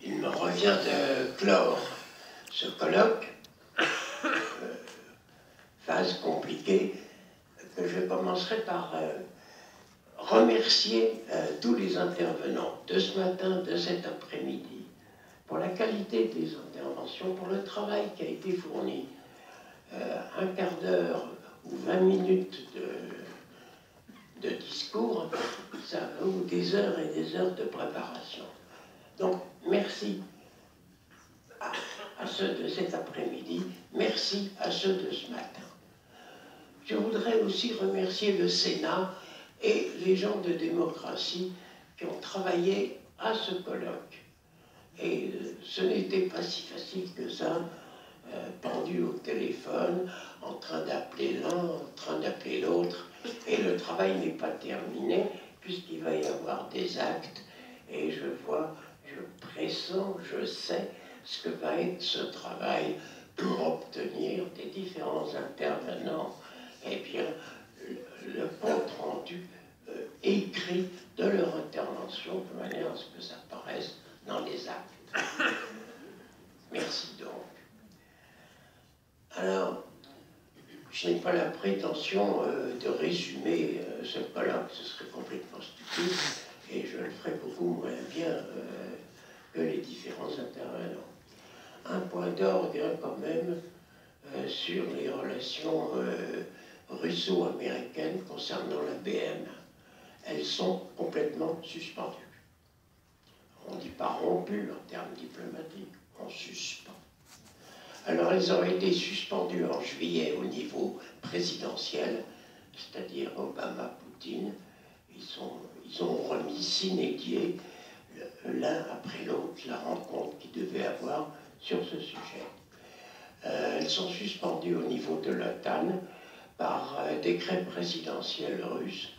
Il me revient de clore ce colloque, phase compliquée, que je commencerai par remercier tous les intervenants de ce matin, de cet après-midi, pour la qualité des interventions, pour le travail qui a été fourni. Un quart d'heure ou 20 minutes de discours, ça vaut des heures et des heures de préparation. Donc, merci à ceux de cet après-midi, merci à ceux de ce matin. Je voudrais aussi remercier le Sénat et les gens de démocratie qui ont travaillé à ce colloque. Et ce n'était pas si facile que ça, pendu au téléphone, en train d'appeler l'un, en train d'appeler l'autre, et le travail n'est pas terminé, puisqu'il va y avoir des actes, et je vois, je pressens, je sais ce que va être ce travail pour obtenir des différents intervenants, eh bien, le compte rendu écrit de leur intervention, de manière à ce que ça apparaisse dans les actes. Merci donc. Alors, je n'ai pas la prétention de résumer ce colloque, ce serait complètement stupide, et je le ferai beaucoup moins bien que les différents intervenants. Un point d'orgue quand même sur les relations russo-américaines concernant la BM. Elles sont complètement suspendues. On ne dit pas rompues en termes diplomatiques, on suspend. Alors, elles ont été suspendues en juillet au niveau présidentiel, c'est-à-dire Obama-Poutine. Ils ont remis sine die l'un après l'autre la rencontre qu'ils devaient avoir sur ce sujet. Elles sont suspendues au niveau de l'OTAN par décret présidentiel russe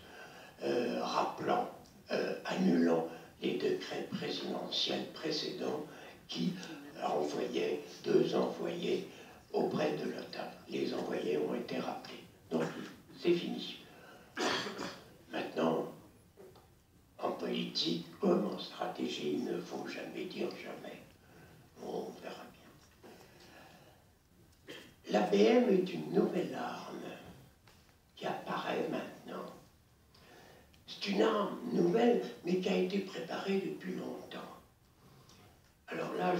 annulant les décrets présidentiels précédents qui envoyaient 2 envoyés auprès de l'OTAN. Les envoyés ont été rappelés. Donc, c'est fini. Maintenant, en politique comme en stratégie, il ne faut jamais dire jamais. On verra bien. L'ABM est une nouvelle arme qui apparaît maintenant. C'est une arme nouvelle, mais qui a été préparée depuis longtemps. Alors là,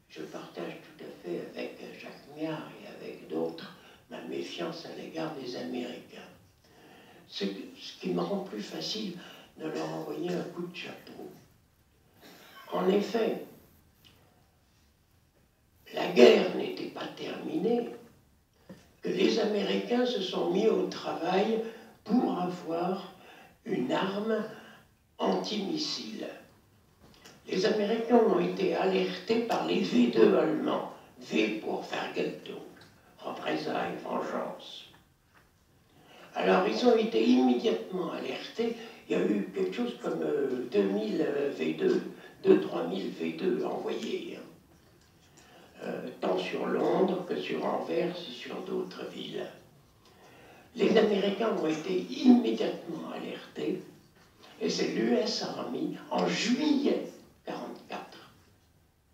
je partage tout à fait avec Jacques Miard et avec d'autres ma méfiance à l'égard des Américains. Ce qui me rend plus facile de leur envoyer un coup de chapeau. En effet, la guerre n'était pas terminée, que les Américains se sont mis au travail pour avoir une arme antimissile. Les Américains ont été alertés par les V2 allemands. V pour Vergeltung, représailles, vengeance. Alors, ils ont été immédiatement alertés. Il y a eu quelque chose comme 2000 V2, 2-3000 V2 envoyés, tant sur Londres que sur Anvers et sur d'autres villes. Les Américains ont été immédiatement alertés, et c'est l'US Army, en juillet 1944.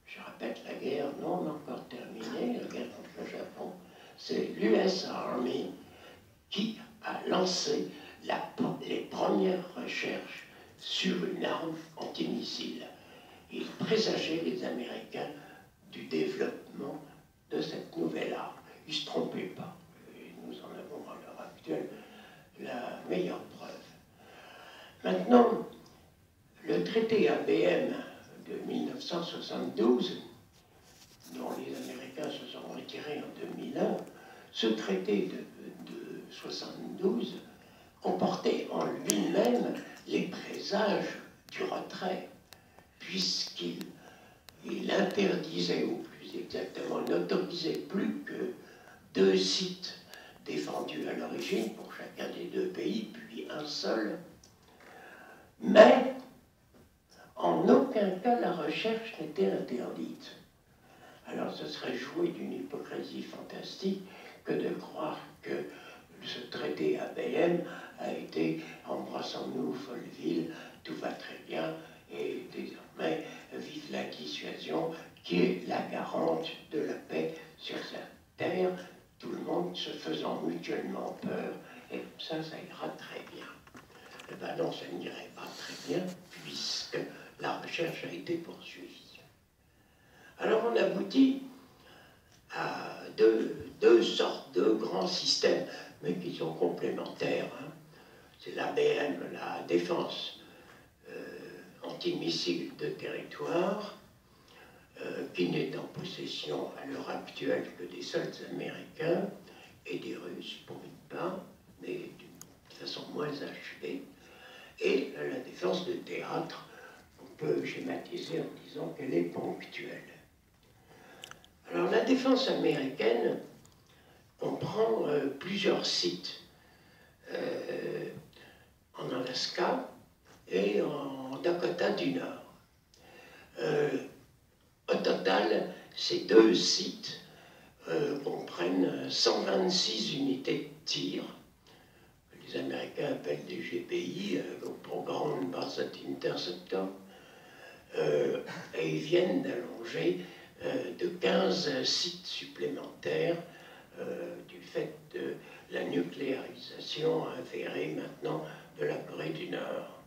Je répète, la guerre non encore terminée, la guerre contre le Japon, c'est l'US Army qui a lancé les premières recherches sur une arme antimissile. Il présageait les Américains du développement de cette nouvelle arme. Ils ne se trompaient pas. Et nous en avons à l'heure actuelle la meilleure preuve. Maintenant, le traité ABM de 1972, dont les Américains se sont retirés en 2001, ce traité de 1972 comportait en lui-même les présages du retrait, puisqu'il interdisait, ou plus exactement n'autorisait plus que 2 sites défendus à l'origine pour chacun des 2 pays, puis un seul. Mais en aucun cas la recherche n'était interdite. Alors ce serait jouer d'une hypocrisie fantastique que de croire que ce traité ABM a été embrassons-nous Folleville, tout va très bien, et désormais imminente de la paix sur sa terre, tout le monde se faisant mutuellement peur, et ça ira très bien. Eh bien non, ça n'irait pas très bien, puisque la recherche a été poursuivie. Alors on aboutit à deux sortes de grands systèmes, mais qui sont complémentaires. Hein. C'est l'ABM, la défense antimissile de territoire, qui n'est en possession à l'heure actuelle que des seuls Américains et des Russes, pour une part, mais d'une façon moins achevée, et la défense de théâtre, on peut schématiser en disant qu'elle est ponctuelle. Alors la défense américaine comprend plusieurs sites en Alaska et en Dakota du Nord. Au total, ces deux sites comprennent 126 unités de tir. Les Américains appellent des GPI, pour Ground Based Interceptor, et ils viennent d'allonger de 15 sites supplémentaires du fait de la nucléarisation avérée maintenant de la Corée du Nord.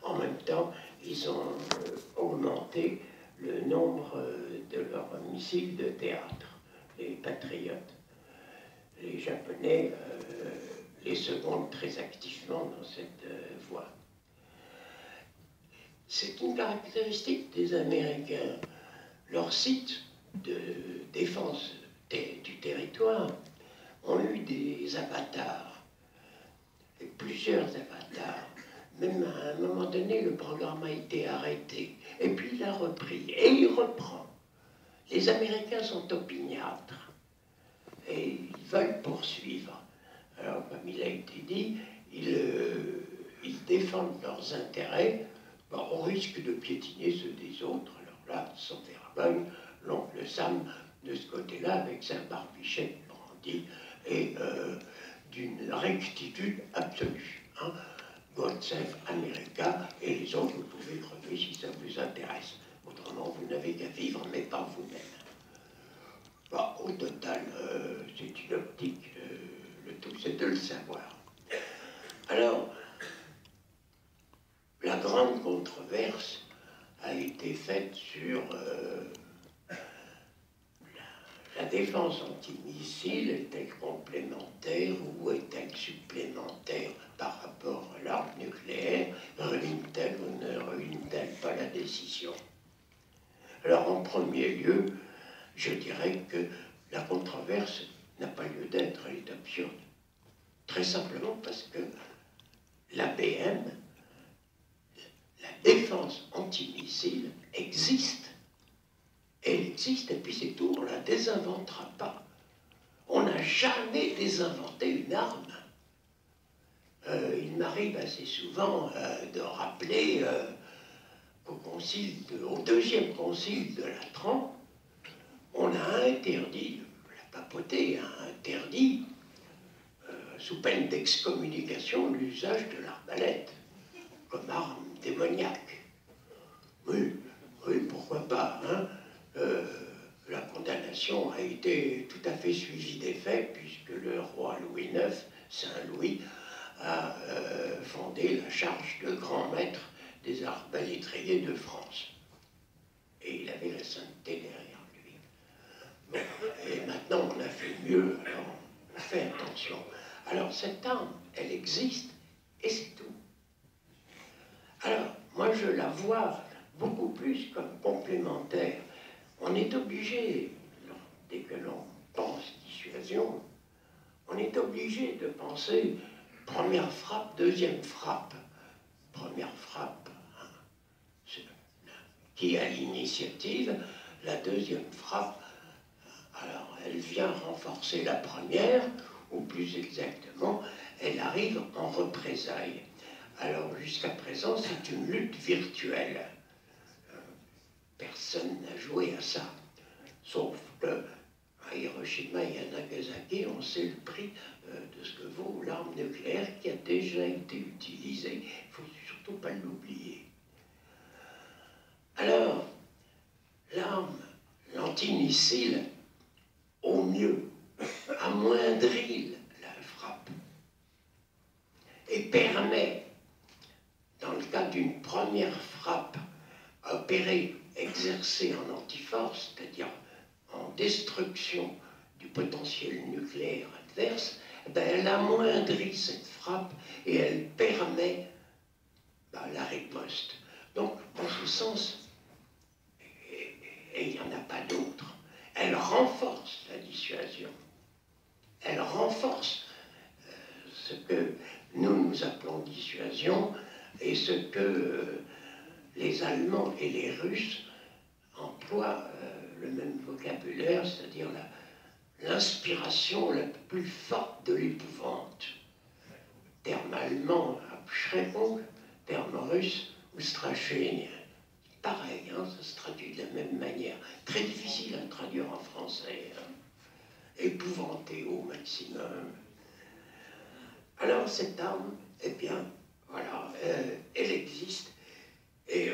En même temps, ils ont augmenté le nombre de leurs missiles de théâtre, les patriotes. Les Japonais les secondent très activement dans cette voie. C'est une caractéristique des Américains. Leurs sites de défense du territoire ont eu des avatars, et plusieurs avatars. Même à un moment donné, le programme a été arrêté, et puis il a repris, et il reprend. Les Américains sont opiniâtres, et ils veulent poursuivre. Alors, comme il a été dit, ils défendent leurs intérêts au risque de piétiner ceux des autres. Alors là, sans vergogne, l'oncle Sam, de ce côté-là, avec sa barbichette brandie, et d'une rectitude absolue. Hein. God save America, et les autres, vous pouvez crever si ça vous intéresse. Autrement, vous n'avez qu'à vivre, mais pas vous-même. Bon, au total, c'est une optique, le tout, c'est de le savoir. Alors, la grande controverse a été faite sur la défense antimissile. Est-elle complémentaire ou est-elle supplémentaire par rapport à l'arme nucléaire? Ruine-t-elle ou ne ruine-t-elle pas la décision? Alors, en premier lieu, je dirais que la controverse n'a pas lieu d'être, elle est absurde. Très simplement parce que l'ABM, la défense antimissile, existe. Elle existe, et puis c'est tout, on ne la désinventera pas. On n'a jamais désinventé une arme. Il m'arrive assez souvent de rappeler au deuxième concile de Latran, on a interdit, la papauté a interdit, sous peine d'excommunication, l'usage de l'arbalète comme arme démoniaque. Oui, pourquoi pas, hein. La condamnation a été tout à fait suivie des faits, puisque le roi Louis IX, Saint Louis, a fondé la charge de grand maître des arbalétriers de France. Et il avait la sainteté derrière lui. Bon, et maintenant, on a fait mieux, alors on fait attention. Alors, cette arme, elle existe, et c'est tout. Alors, moi, je la vois beaucoup plus comme complémentaire. On est obligé, dès que l'on pense dissuasion, on est obligé de penser première frappe, deuxième frappe. Première frappe, hein, qui a l'initiative, la deuxième frappe, alors elle vient renforcer la première, ou plus exactement, elle arrive en représailles. Alors jusqu'à présent, c'est une lutte virtuelle. Personne n'a joué à ça. Sauf que à Hiroshima et à Nagasaki, on sait le prix de ce que vaut l'arme nucléaire qui a déjà été utilisée. Il ne faut surtout pas l'oublier. Alors, l'arme, l'antimissile, au mieux, amoindrit la frappe et permet, dans le cas d'une première frappe, opérée, exercée en antiforce, c'est-à-dire en destruction du potentiel nucléaire adverse, ben, elle amoindrit cette frappe et elle permet la riposte. Donc, dans ce sens, et il n'y en a pas d'autre, elle renforce la dissuasion. Elle renforce ce que nous appelons dissuasion et ce que les Allemands et les Russes emploient le même vocabulaire, c'est-à-dire l'inspiration la plus forte de l'épouvante. Terme allemand, Abschreckung, terme russe, Ustraszenie. Pareil, hein, ça se traduit de la même manière. Très difficile à traduire en français. Hein. Épouvanté au maximum. Alors cette arme, eh bien, voilà, elle existe. Et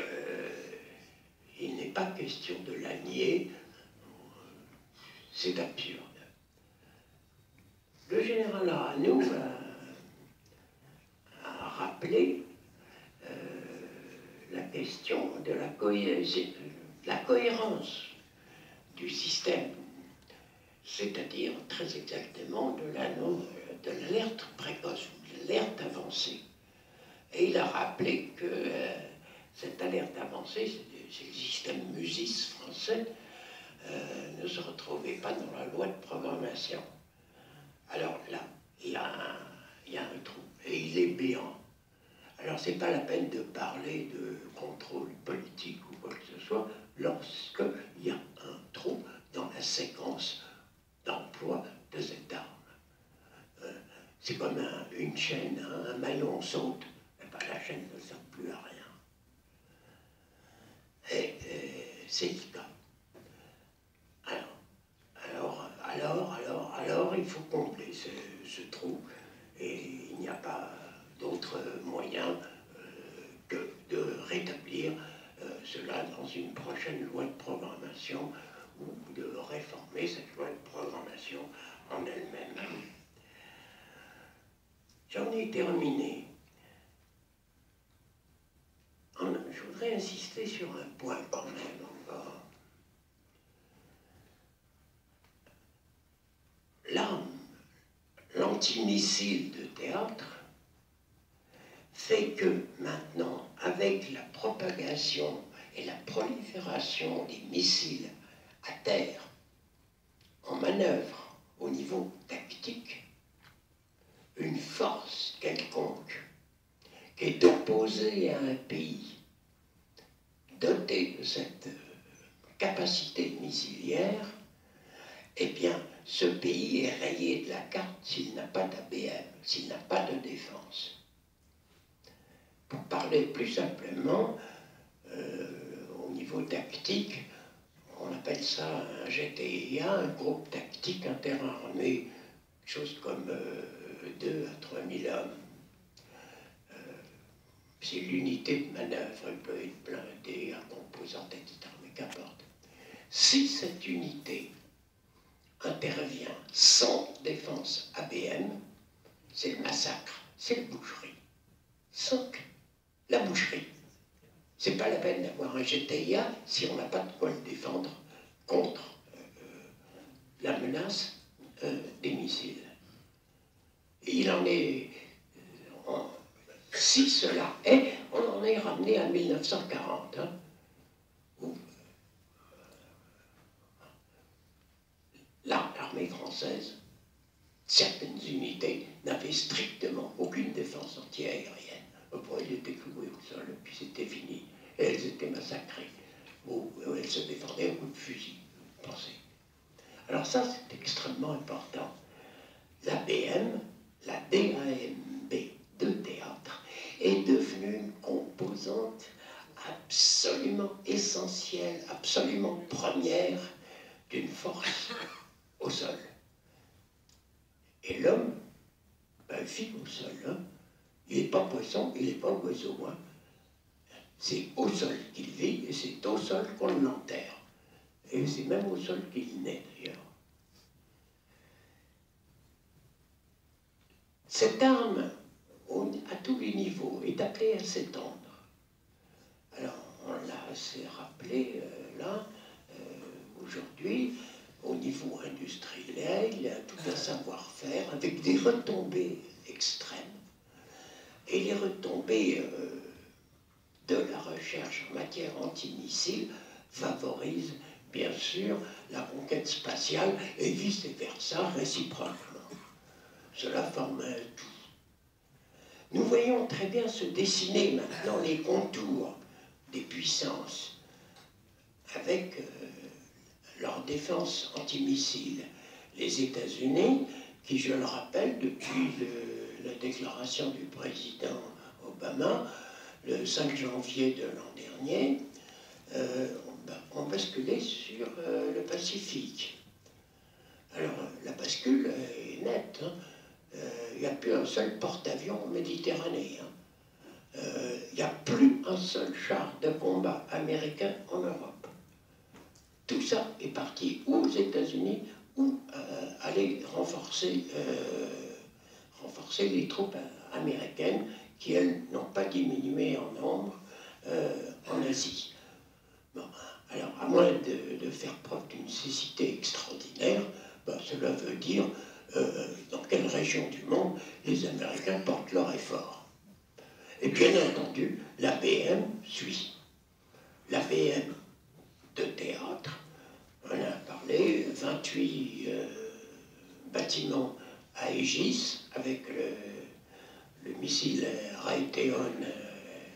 il n'est pas question de la nier. C'est absurde. Le général Aranoux a rappelé la question de la cohérence du système, c'est-à-dire très exactement de l'alerte précoce ou de l'alerte avancée. Et il a rappelé que cette alerte avancée, c'est le système MUSIS français, ne se retrouvait pas dans la loi de programmation. Alors là, il y a un trou, et il est béant. Alors, ce n'est pas la peine de parler de contrôle politique ou quoi que ce soit lorsqu'il y a un trou dans la séquence d'emploi de cette arme. C'est comme une chaîne, un maillon saute, et ben, la chaîne ne sert plus à rien. Et c'est le cas. Alors, il faut combler ce trou, et il n'y a pas d'autre moyen que de rétablir cela dans une prochaine loi de programmation ou de réformer cette loi de programmation en elle-même. J'en ai terminé. Je voudrais insister sur un point quand même encore. L'arme, l'antimissile de théâtre, fait que maintenant, avec la propagation et la prolifération des missiles à terre, en manœuvre au niveau tactique, une force quelconque qui est opposée à un pays doté de cette capacité missilière, eh bien, ce pays est rayé de la carte s'il n'a pas d'ABM, s'il n'a pas de défense. Pour parler plus simplement, au niveau tactique, on appelle ça un GTIA, un groupe tactique interarmé, chose comme 2 à 3 000 hommes. C'est l'unité de manœuvre, elle peut être blindée à composante, etc., mais qu'importe. Si cette unité intervient sans défense ABM, c'est le massacre, c'est la boucherie. Sans la boucherie. C'est pas la peine d'avoir un GTIA si on n'a pas de quoi le défendre contre la menace des missiles. Et il en est... si cela est, on en est ramené à 1940, hein, où l'armée française, certaines unités n'avaient strictement aucune défense antiaérienne. Elles étaient clouées au sol, puis c'était fini. Et elles étaient massacrées. Ou elles se défendaient à coups de fusil. Pensez. Alors ça, c'est extrêmement important. L'ABM, la DAMB de théâtre, est devenue une composante absolument essentielle, absolument première d'une force au sol. Et l'homme, ben, vit au sol. Hein. Il n'est pas poisson, il n'est pas oiseau. Hein. C'est au sol qu'il vit et c'est au sol qu'on l'enterre. Et c'est même au sol qu'il naît d'ailleurs. Cette arme, à tous les niveaux, est appelée à s'étendre. Alors, on l'a assez rappelé là, aujourd'hui, au niveau industriel, il y a tout un savoir-faire avec des retombées extrêmes. Et les retombées de la recherche en matière antimissile favorisent bien sûr la conquête spatiale et vice-versa réciproquement. Cela forme un tout. Nous voyons très bien se dessiner maintenant les contours des puissances avec leur défense antimissile. Les États-Unis, qui, je le rappelle, depuis la déclaration du président Obama, le 5 janvier de l'an dernier, ont basculé sur le Pacifique. Alors, la bascule est nette. Il n'y a plus un seul porte-avions méditerranéen. Il n'y a plus un seul char de combat américain en Europe. Tout ça est parti ou aux États-Unis ou aller renforcer les troupes américaines qui, elles, n'ont pas diminué en nombre en Asie. Bon, alors, à moins de faire preuve d'une cécité extraordinaire, cela veut dire dans quelle région du monde les Américains portent leur effort. Et bien entendu, l'ABM suit. L'ABM de théâtre, on a parlé, 28 bâtiments à Aegis avec le missile Raytheon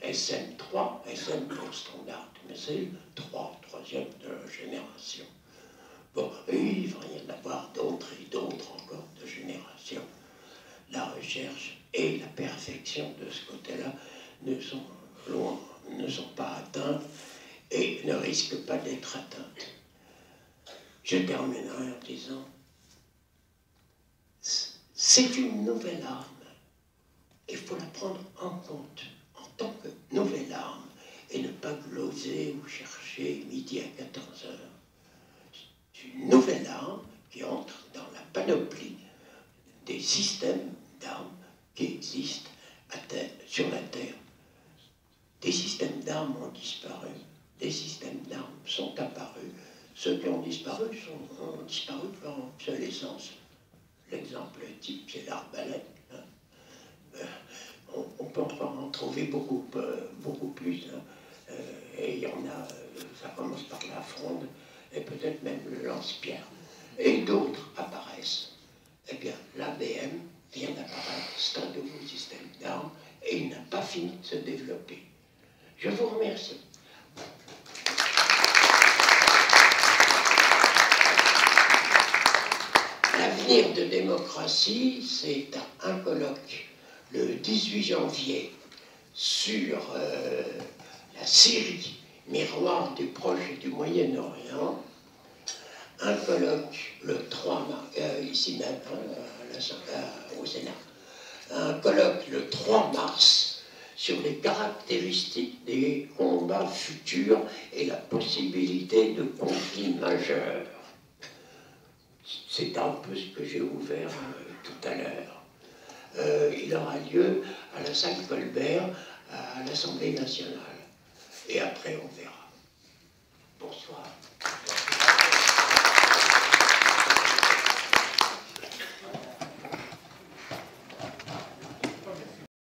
SM-3, SM pour Standard Missile, troisième de la génération. Bon, il va y en avoir d'autres et d'autres encore de génération. La recherche et la perfection de ce côté-là ne sont pas atteintes et ne risquent pas d'être atteintes. Je terminerai en disant, c'est une nouvelle arme. Il faut la prendre en compte en tant que nouvelle arme et ne pas gloser ou chercher midi à 14 heures. C'est une nouvelle arme qui entre dans la panoplie des systèmes d'armes qui existent sur la Terre. Des systèmes d'armes ont disparu, des systèmes d'armes sont apparus. Ceux qui ont disparu ont disparu par obsolescence. L'exemple type, c'est l'arbalète. On peut encore en trouver beaucoup plus. Et il y en a, ça commence par la fronde, et peut-être même le lance-pierre. Et d'autres apparaissent. Eh bien, l'ABM vient d'apparaître, c'est un nouveau système d'armes, et il n'a pas fini de se développer. Je vous remercie. L'avenir de démocratie, c'est un colloque le 18 janvier sur la Syrie, miroir du Proche et du Moyen-Orient, un colloque le 3 mars, ici même, au Sénat, un colloque le 3 mars sur les caractéristiques des combats futurs et la possibilité de conflits majeurs. C'est un peu ce que j'ai ouvert tout à l'heure. Il aura lieu à la salle Colbert, à l'Assemblée nationale. Et après, on verra. Bonsoir.